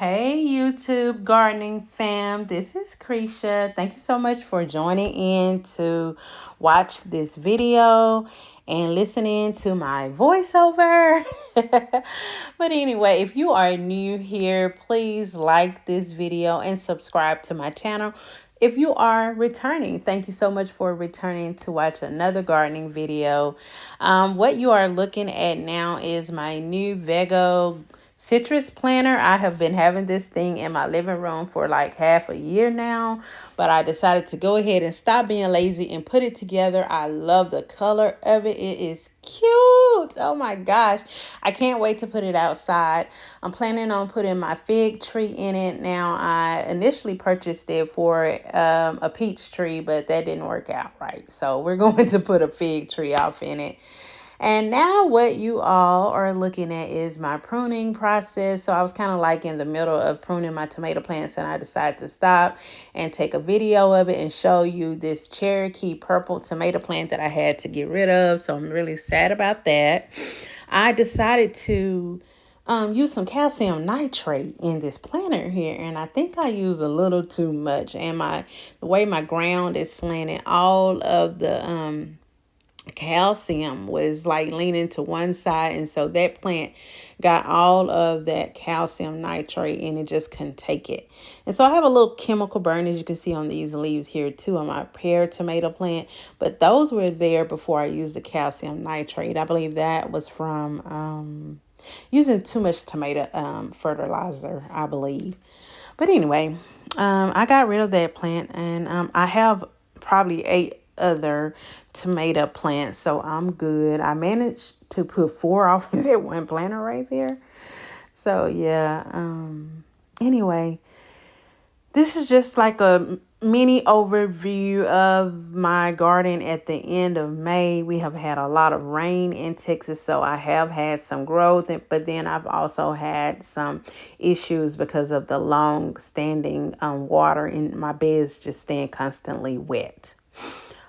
Hey YouTube gardening fam, this is Krisha. Thank you so much for joining in to watch this video and listening to my voiceover. But anyway, if you are new here, please like this video and subscribe to my channel. If you are returning, thank you so much for returning to watch another gardening video. What you are looking at now is my new Vego citrus planter. I have been having this thing in my living room for like half a year now, but I decided to go ahead and stop being lazy and put it together. I love the color of it. It is cute. Oh my gosh. I can't wait to put it outside. I'm planning on putting my fig tree in it. Now, I initially purchased it for a peach tree, but that didn't work out right. So we're going to put a fig tree off in it. And now what you all are looking at is my pruning process. So I was kind of like in the middle of pruning my tomato plants, and I decided to stop and take a video of it and show you this Cherokee purple tomato plant that I had to get rid of. So I'm really sad about that. I decided to use some calcium nitrate in this planter here, and I think I used a little too much. And the way my ground is slanted, all of the calcium was like leaning to one side, and so that plant got all of that calcium nitrate and it just couldn't take it. And so I have a little chemical burn, as you can see on these leaves here too, on my pear tomato plant, but those were there before I used the calcium nitrate. I believe that was from using too much tomato fertilizer, I believe. But anyway, I got rid of that plant, and I have probably 8 other tomato plants, so I'm good. I managed to put 4 off in that one planter right there. So yeah, anyway, this is just like a mini overview of my garden at the end of May. We have had a lot of rain in Texas, so I have had some growth, but then I've also had some issues because of the long standing water in my beds just staying constantly wet.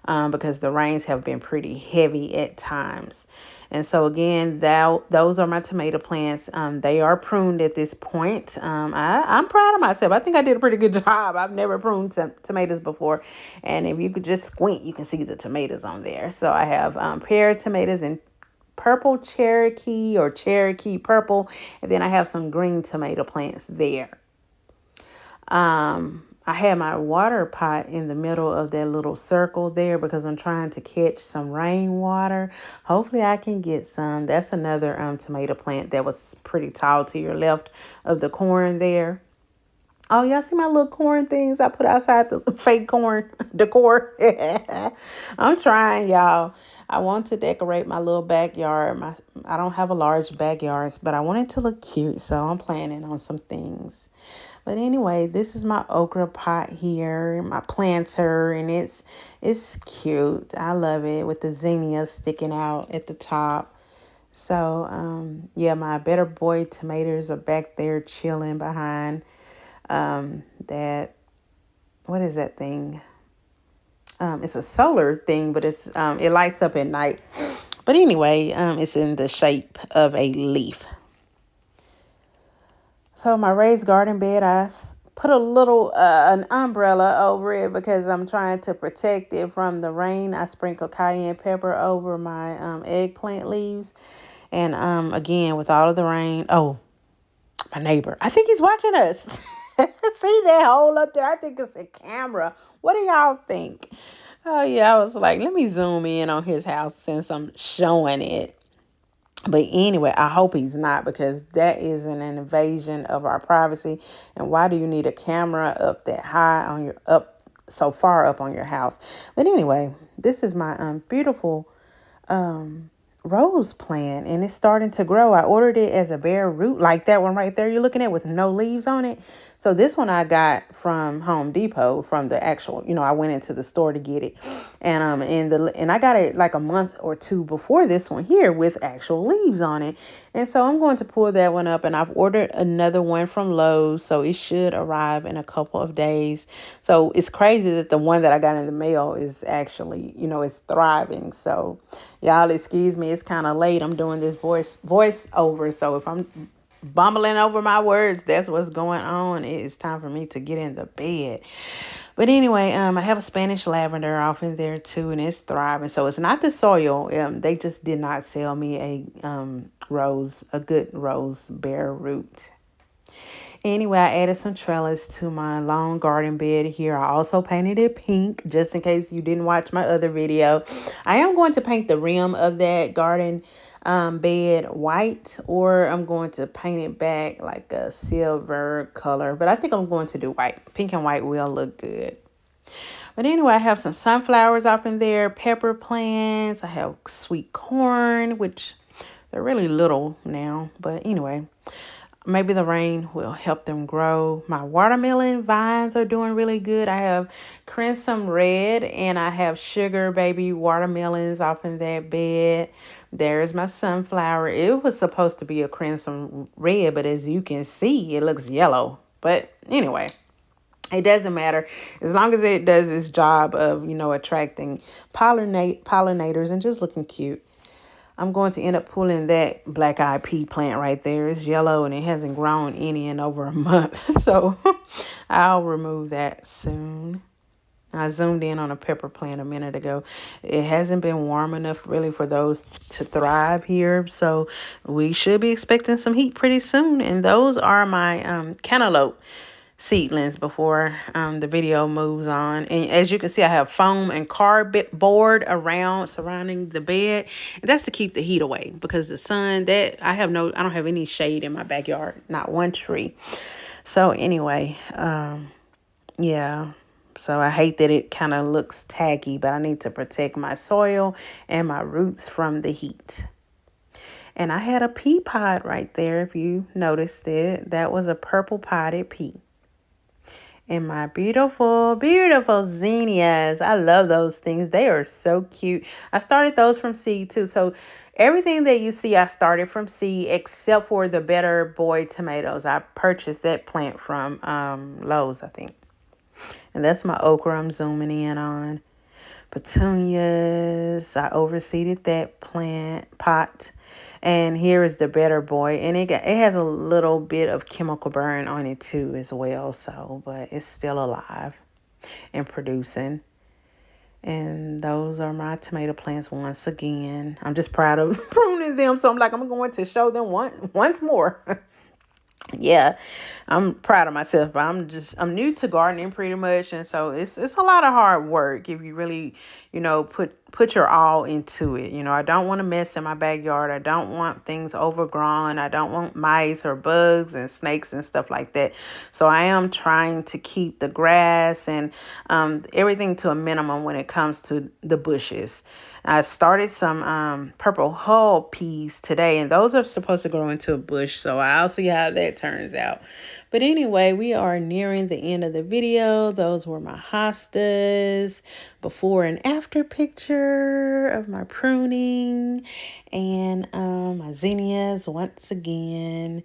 Because the rains have been pretty heavy at times. And so again, those are my tomato plants. They are pruned at this point. I'm proud of myself. I think I did a pretty good job. I've never pruned tomatoes before. And if you could just squint, you can see the tomatoes on there. So I have pear tomatoes and purple Cherokee or Cherokee purple. And then I have some green tomato plants there. I had my water pot in the middle of that little circle there because I'm trying to catch some rainwater. Hopefully I can get some. That's another tomato plant that was pretty tall to your left of the corn there. Oh, y'all see my little corn things I put outside, the fake corn decor? I'm trying, y'all. I want to decorate my little backyard. I don't have a large backyard, but I want it to look cute, so I'm planning on some things. But anyway, this is my okra pot here, my planter, and it's cute. I love it with the zinnias sticking out at the top. So, yeah, my Better Boy tomatoes are back there chilling behind that, what is that thing? It's a solar thing, but it lights up at night. But anyway, it's in the shape of a leaf. So my raised garden bed, I put a little an umbrella over it because I'm trying to protect it from the rain. I sprinkle cayenne pepper over my eggplant leaves. And again, with all of the rain, oh, my neighbor, I think he's watching us. See that hole up there? I think it's a camera. What do y'all think? Oh yeah, I was like, let me zoom in on his house since I'm showing it. But anyway, I hope he's not, because that is an invasion of our privacy. And why do you need a camera up that high on so far up on your house? But anyway, this is my beautiful rose plant, and it's starting to grow. I ordered it as a bare root, like that one right there you're looking at with no leaves on it. So this one I got from Home Depot, from the actual, I went into the store to get it. And and I got it like a month or two before this one here with actual leaves on it. And so I'm going to pull that one up, and I've ordered another one from Lowe's, so it should arrive in a couple of days. So it's crazy that the one that I got in the mail is actually, it's thriving. So y'all excuse me, it's kind of late. I'm doing this voice over, so if I'm bumbling over my words. That's what's going on. It is time for me to get in the bed. But anyway, I have a Spanish lavender off in there too, and it's thriving. So it's not the soil. They just did not sell me a good rose bare root. Anyway, I added some trellis to my long garden bed here. I also painted it pink, just in case you didn't watch my other video. I am going to paint the rim of that garden bed white, or I'm going to paint it back like a silver color. But I think I'm going to do white. Pink and white will look good. But anyway, I have some sunflowers up in there, pepper plants. I have sweet corn, which they're really little now. But anyway, maybe the rain will help them grow. My watermelon vines are doing really good. I have crimson red and I have sugar baby watermelons off in that bed. There's my sunflower. It was supposed to be a crimson red, but as you can see, it looks yellow. But anyway, it doesn't matter as long as it does its job of, attracting pollinators and just looking cute. I'm going to end up pulling that black eyed pea plant right there. It's yellow and it hasn't grown any in over a month. So I'll remove that soon. I zoomed in on a pepper plant a minute ago. It hasn't been warm enough really for those to thrive here. So we should be expecting some heat pretty soon. And those are my cantaloupe seedlings before the video moves on. And as you can see, I have foam and cardboard around surrounding the bed. And that's to keep the heat away, because the sun, I don't have any shade in my backyard, not one tree. So anyway, yeah. So I hate that it kind of looks tacky, but I need to protect my soil and my roots from the heat. And I had a pea pod right there, if you noticed it. That was a purple potted pea. And my beautiful, beautiful zinnias. I love those things. They are so cute. I started those from seed too. So everything that you see, I started from seed except for the Better Boy tomatoes. I purchased that plant from Lowe's, I think. And that's my okra I'm zooming in on. Petunias. I overseeded that pot. And here is the Better Boy. And it has a little bit of chemical burn on it too as well. So, but it's still alive and producing. And those are my tomato plants once again. I'm just proud of pruning them. So I'm going to show them once more. Yeah, I'm proud of myself, but I'm new to gardening pretty much, and so it's a lot of hard work if you really, put your all into it. I don't want to mess in my backyard. I don't want things overgrown. I don't want mice or bugs and snakes and stuff like that. So I am trying to keep the grass and everything to a minimum when it comes to the bushes. I started some purple hull peas today, and those are supposed to grow into a bush, so I'll see how that turns out. But anyway, we are nearing the end of the video. Those were my hostas, before and after picture of my pruning, and my zinnias once again.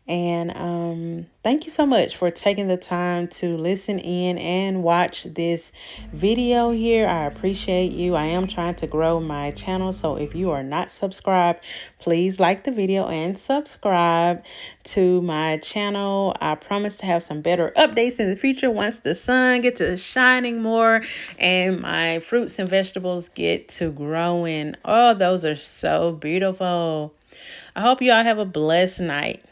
And thank you so much for taking the time to listen in and watch this video here. I appreciate you. I am trying to grow my channel. So if you are not subscribed, please like the video and subscribe to my channel. I promise to have some better updates in the future once the sun gets to shining more and my fruits and vegetables get to growing. Oh, those are so beautiful. I hope you all have a blessed night.